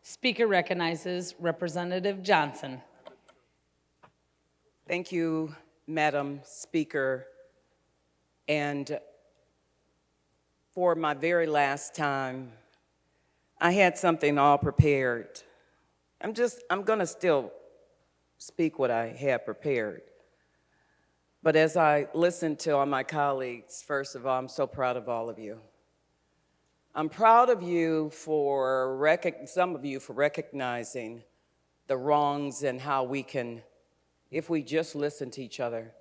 Speaker recognizes Representative Johnson. Thank you, Madam Speaker. And for my very last time, I had something all prepared. I'm going to still speak what I had prepared. But as I listen to all my colleagues, first of all, I'm so proud of all of you. I'm proud of you for some of you for recognizing the wrongs and how we can, if we just listen to each other,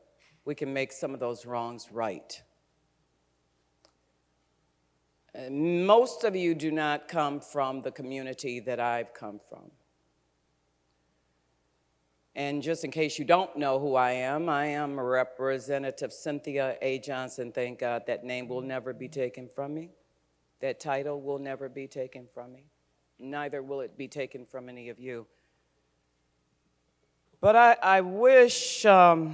we can make some of those wrongs right. Most of you do not come from the community that I've come from. And just in case you don't know who I am Representative Cynthia A. Johnson. Thank God that name will never be taken from me. That title will never be taken from me. Neither will it be taken from any of you. But I wish I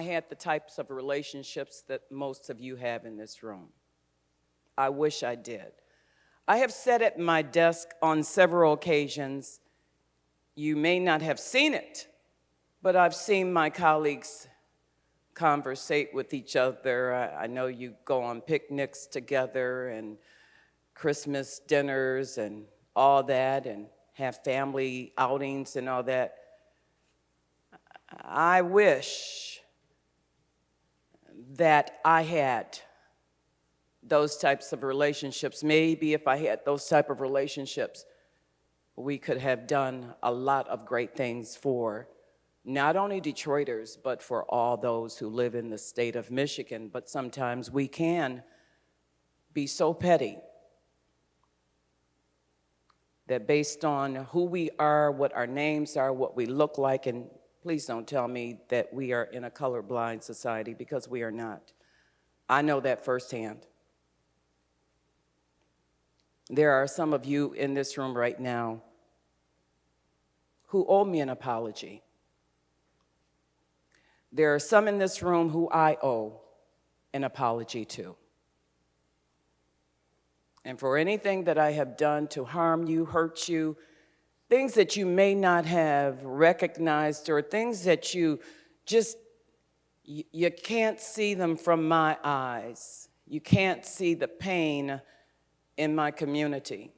had the types of relationships that most of you have in this room. I wish I did. I have sat at my desk on several occasions. You may not have seen it, but I've seen my colleagues conversate with each other. I know you go on picnics together and Christmas dinners and all that and have family outings and all that. I wish that I had those types of relationships. Maybe if I had those type of relationships, we could have done a lot of great things for not only Detroiters, but for all those who live in the state of Michigan. But sometimes we can be so petty that based on who we are, what our names are, what we look like, and please don't tell me that we are in a colorblind society, because we are not. I know that firsthand. There are some of you in this room right now who owe me an apology. There are some in this room who I owe an apology to. And for anything that I have done to harm you, hurt you, things that you may not have recognized, or things that you can't see them from my eyes. You can't see the pain in my community.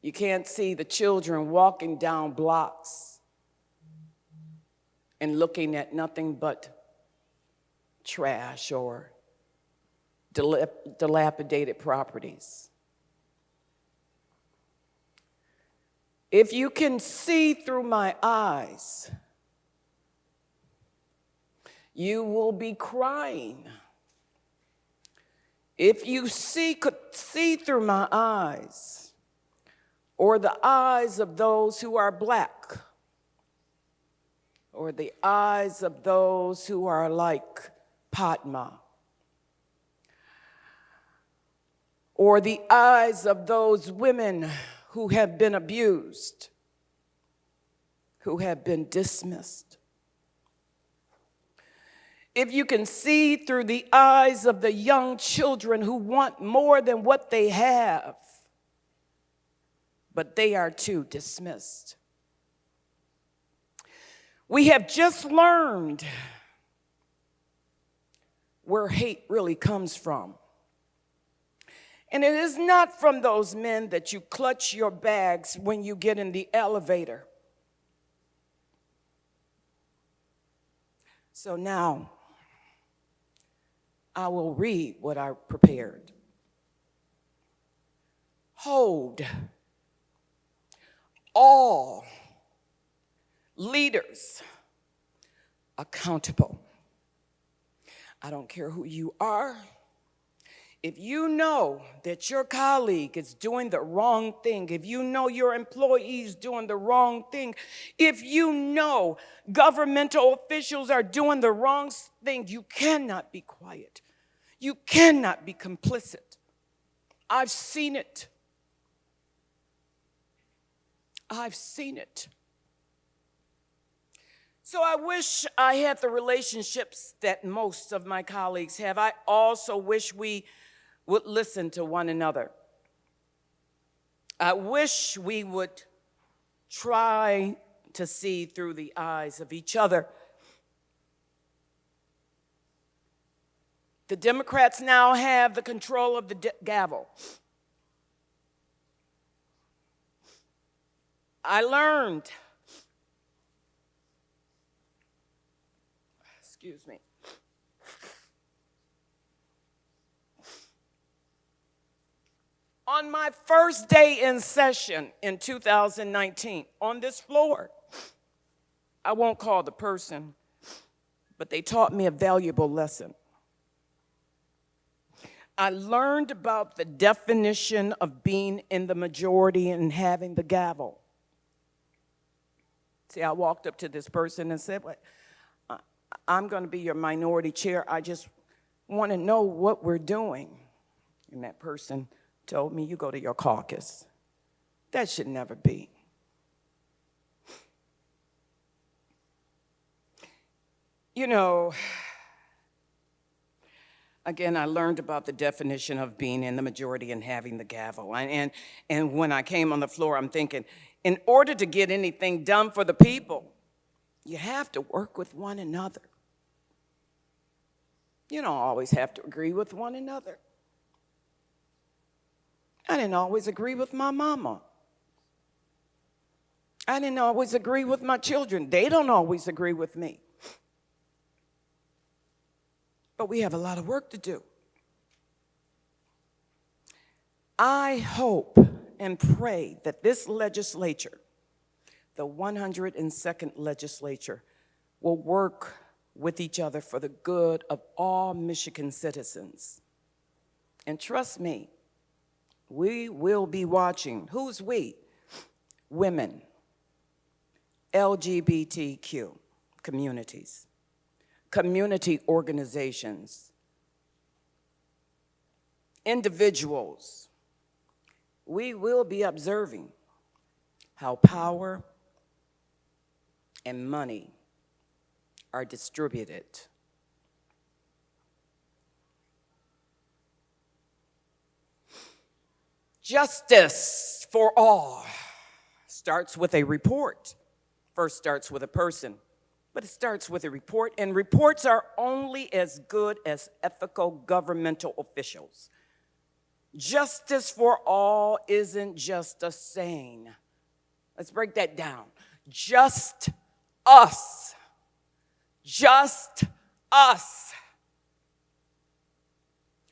You can't see the children walking down blocks and looking at nothing but trash or dilapidated properties. If you can see through my eyes, you will be crying. If you could see through my eyes, or the eyes of those who are black, or the eyes of those who are like Padma, or the eyes of those women who have been abused, who have been dismissed. If you can see through the eyes of the young children who want more than what they have, but they are too dismissed. We have just learned where hate really comes from. And it is not from those men that you clutch your bags when you get in the elevator. So now, I will read what I prepared. Hold all leaders accountable. I don't care who you are. If you know that your colleague is doing the wrong thing, if you know your employee is doing the wrong thing, if you know governmental officials are doing the wrong thing, you cannot be quiet. You cannot be complicit. I've seen it. I've seen it. So I wish I had the relationships that most of my colleagues have. I also wish we would listen to one another. I wish we would try to see through the eyes of each other. The Democrats now have the control of the gavel. I learned, excuse me, on my first day in session in 2019, on this floor, I won't call the person, but they taught me a valuable lesson. I learned about the definition of being in the majority and having the gavel. See, I walked up to this person and said, well, I'm going to be your minority chair. I just want to know what we're doing. And that person told me, you go to your caucus. That should never be. You know, again, I learned about the definition of being in the majority and having the gavel. And when I came on the floor, I'm thinking, in order to get anything done for the people, you have to work with one another. You don't always have to agree with one another. I didn't always agree with my mama. I didn't always agree with my children. They don't always agree with me. But we have a lot of work to do. I hope and pray that this legislature, the 102nd legislature, will work with each other for the good of all Michigan citizens. And trust me, we will be watching. Who's we? Women, LGBTQ communities, community organizations, individuals. We will be observing how power and money are distributed. Justice for all starts with a report. First starts with a person, but it starts with a report, and reports are only as good as ethical governmental officials. Justice for all isn't just a saying. Let's break that down. Just us. Just us.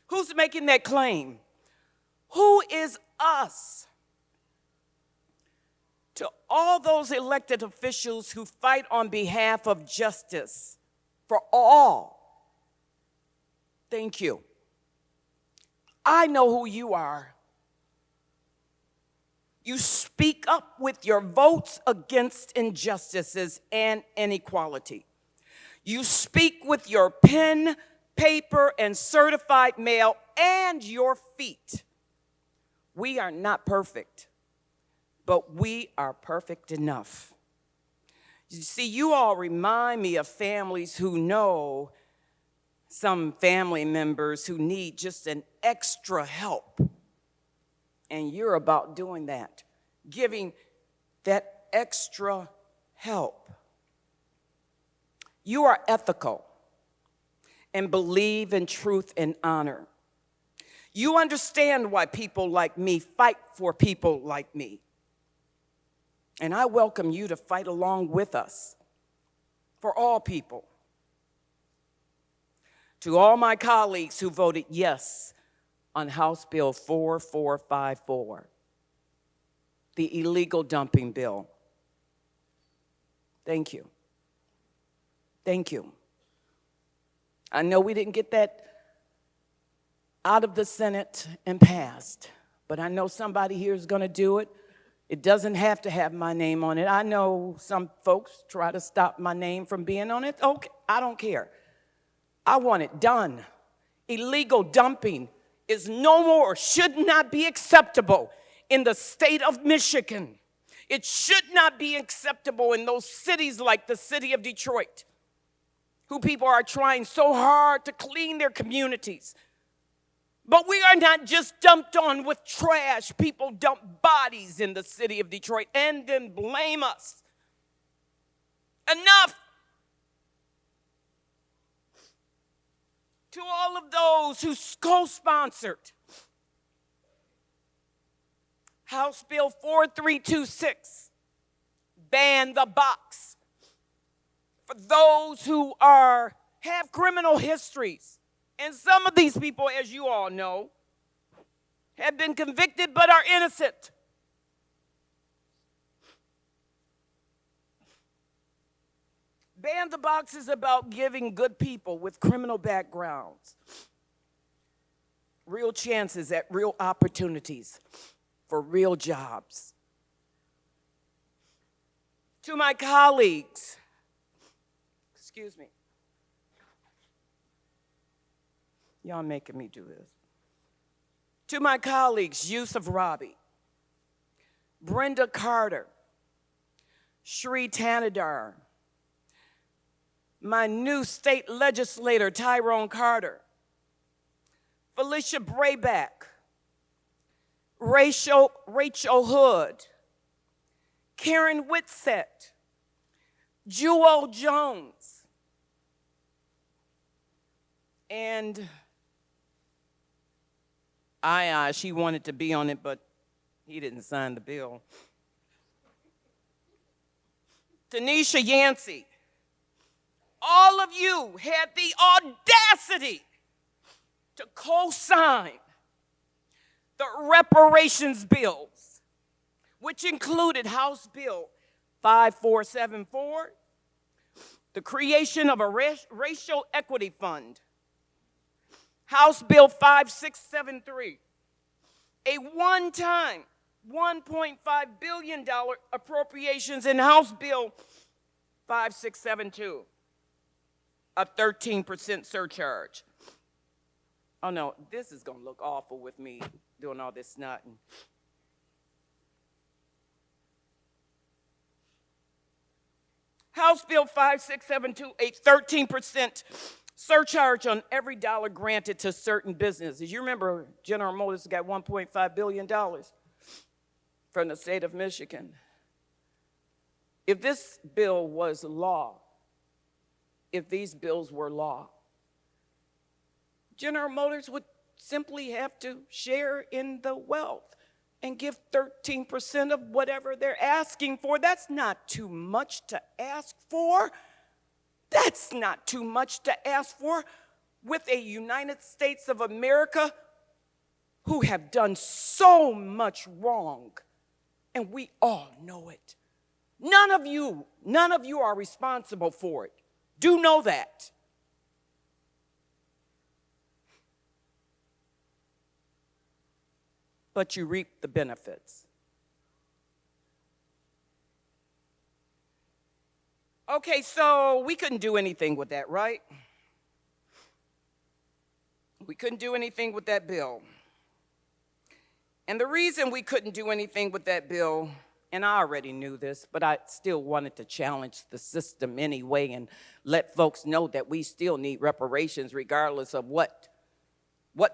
Who's making that claim? Who is us? To all those elected officials who fight on behalf of justice for all, thank you. I know who you are. You speak up with your votes against injustices and inequality. You speak with your pen, paper, and certified mail and your feet. We are not perfect, but we are perfect enough. You see, you all remind me of families who know some family members who need just an extra help. And you're about doing that, giving that extra help. You are ethical and believe in truth and honor. You understand why people like me fight for people like me. And I welcome you to fight along with us for all people. To all my colleagues who voted yes on House Bill 4454, the illegal dumping bill, thank you. Thank you. I know we didn't get that out of the Senate and passed, but I know somebody here is going to do it. It doesn't have to have my name on it. I know some folks try to stop my name from being on it. Okay, I don't care. I want it done. Illegal dumping is no more, should not be acceptable in the state of Michigan. It should not be acceptable in those cities like the city of Detroit, who people are trying so hard to clean their communities. But we are not just dumped on with trash. People dump bodies in the city of Detroit and then blame us. Enough. To all of those who co-sponsored House Bill 4326, ban the box for those who have criminal histories. And some of these people, as you all know, have been convicted but are innocent. Ban the box is about giving good people with criminal backgrounds real chances at real opportunities for real jobs. To my colleagues, excuse me, y'all making me do this. To my colleagues, Yusuf Rabi, Brenda Carter, Shri Tanadar, my new state legislator, Tyrone Carter, Felicia Brayback, Rachel Hood, Karen Whitsett, Jewel Jones, and she wanted to be on it, but he didn't sign the bill. Tanisha Yancey, all of you had the audacity to co-sign the reparations bills, which included House Bill 5474, the creation of a racial equity fund, House Bill 5673, a one-time $1.5 billion appropriations in House Bill 5672, a 13% surcharge. Oh no, this is gonna look awful with me doing all this snotting. House Bill 5672, a 13% surcharge on every dollar granted to certain businesses. You remember General Motors got $1.5 billion from the state of Michigan. If this bill was law, if these bills were law, General Motors would simply have to share in the wealth and give 13% of whatever they're asking for. That's not too much to ask for. That's not too much to ask for with a United States of America who have done so much wrong, and we all know it. None of you are responsible for it. Do know that. But you reap the benefits. Okay, so we couldn't do anything with that, right? We couldn't do anything with that bill. And the reason we couldn't do anything with that bill, and I already knew this, but I still wanted to challenge the system anyway and let folks know that we still need reparations regardless of what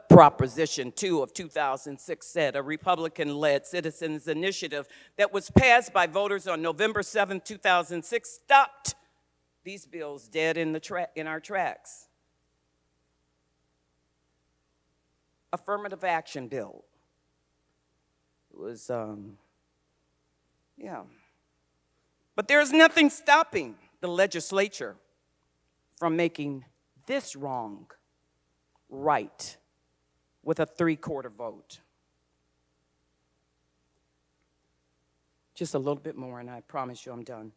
Proposition 2 of 2006 said, a Republican-led citizens initiative that was passed by voters on November 7, 2006, stopped these bills dead in our tracks. Affirmative action bill. It was, But there's nothing stopping the legislature from making this wrong right with a 3/4 vote. Just a little bit more, and I promise you I'm done.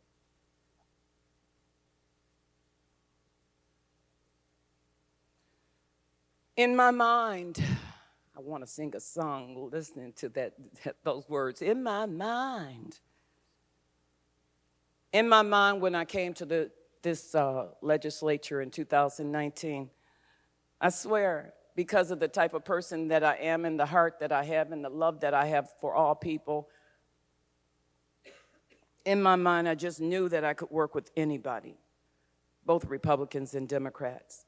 In my mind, I want to sing a song listening to those words. In my mind, when I came to this legislature in 2019, I swear, because of the type of person that I am and the heart that I have and the love that I have for all people, in my mind, I just knew that I could work with anybody, both Republicans and Democrats.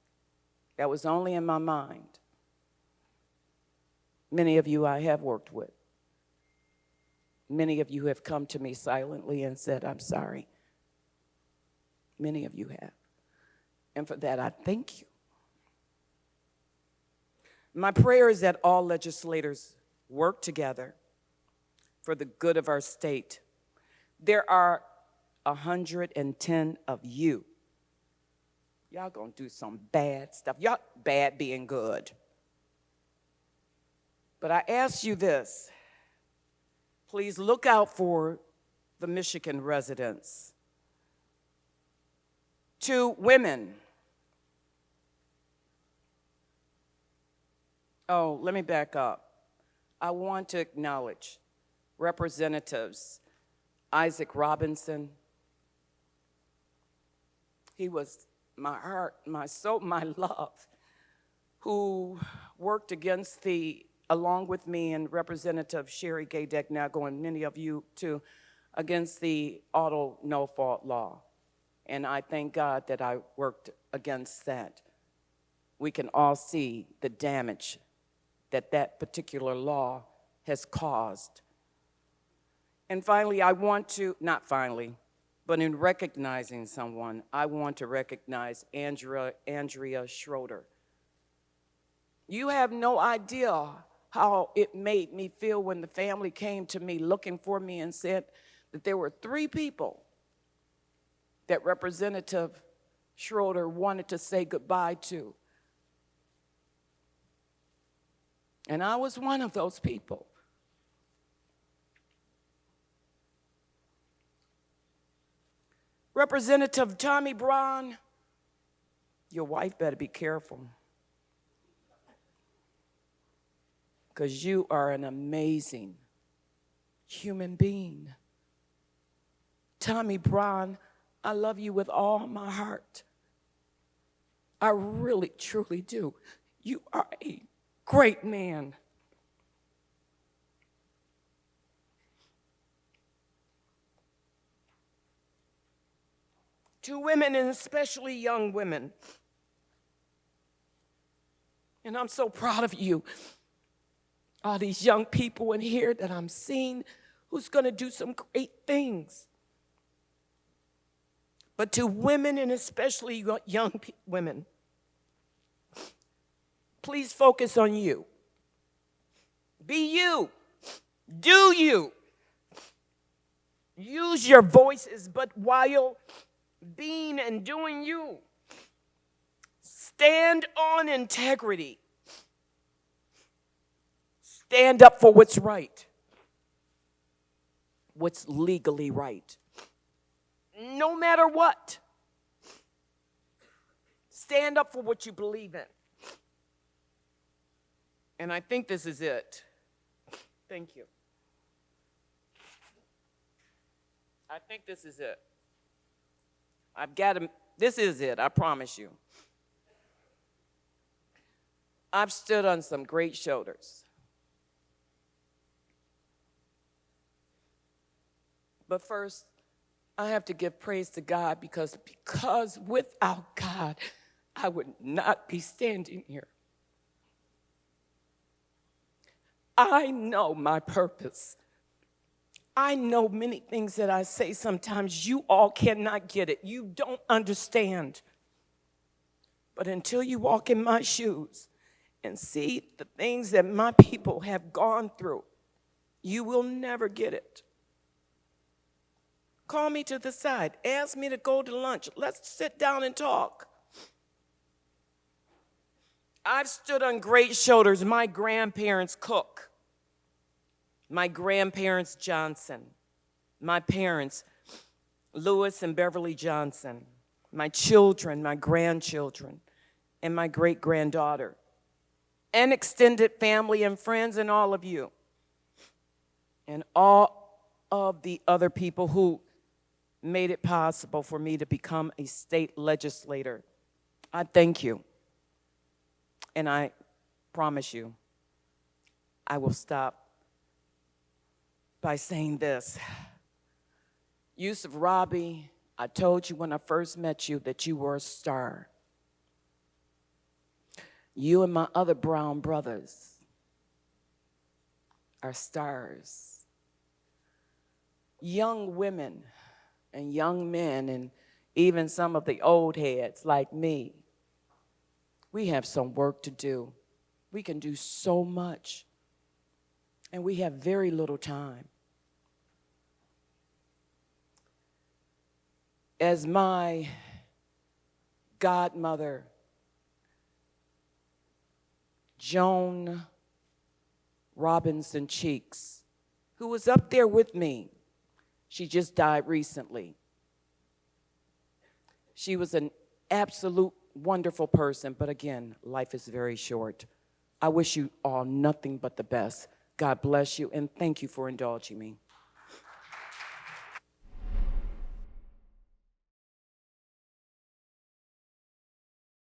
That was only in my mind. Many of you I have worked with. Many of you have come to me silently and said, I'm sorry. Many of you have. And for that, I thank you. My prayer is that all legislators work together for the good of our state. There are 110 of you. Y'all gonna do some bad stuff. Y'all bad being good. But I ask you this. Please look out for the Michigan residents. To women. Oh, let me back up. I want to acknowledge Representatives Isaac Robinson. He was my heart, my soul, my love, who worked along with me and Representative Sherry Gay Decknagle and many of you too, against the auto no-fault law. And I thank God that I worked against that. We can all see the damage that that particular law has caused. And finally, but in recognizing someone, I want to recognize Andrea Schroeder. You have no idea how it made me feel when the family came to me looking for me and said that there were 3 people that Representative Schroeder wanted to say goodbye to. And I was one of those people. Representative Tommy Braun, your wife better be careful, because you are an amazing human being. Tommy Braun, I love you with all my heart. I really, truly do. You are a great man. To women, and especially young women, and I'm so proud of you, all these young people in here that I'm seeing who's going to do some great things. But to women, and especially young women, please focus on you. Be you. Do you. Use your voices, but while being and doing you, stand on integrity. Stand up for what's right, what's legally right. No matter what. Stand up for what you believe in. And I think this is it. Thank you. I think this is it. This is it, I promise you. I've stood on some great shoulders. But first, I have to give praise to God because without God, I would not be standing here. I know my purpose. I know many things that I say sometimes you all cannot get it. You don't understand. But until you walk in my shoes and see the things that my people have gone through, you will never get it. Call me to the side. Ask me to go to lunch. Let's sit down and talk. I've stood on great shoulders. My grandparents Cook. My grandparents Johnson. My parents, Lewis and Beverly Johnson. My children, my grandchildren, and my great-granddaughter. And extended family and friends and all of you. And all of the other people who made it possible for me to become a state legislator. I thank you. And I promise you, I will stop by saying this. Yusuf Rabi, I told you when I first met you that you were a star. You and my other brown brothers our stars, young women and young men, and even some of the old heads like me. We have some work to do. We can do so much, and we have very little time. As my godmother, Joan Robinson Cheeks, who was up there with me, she just died recently. She was an absolute wonderful person, but again, life is very short. I wish you all nothing but the best. God bless you, and thank you for indulging me.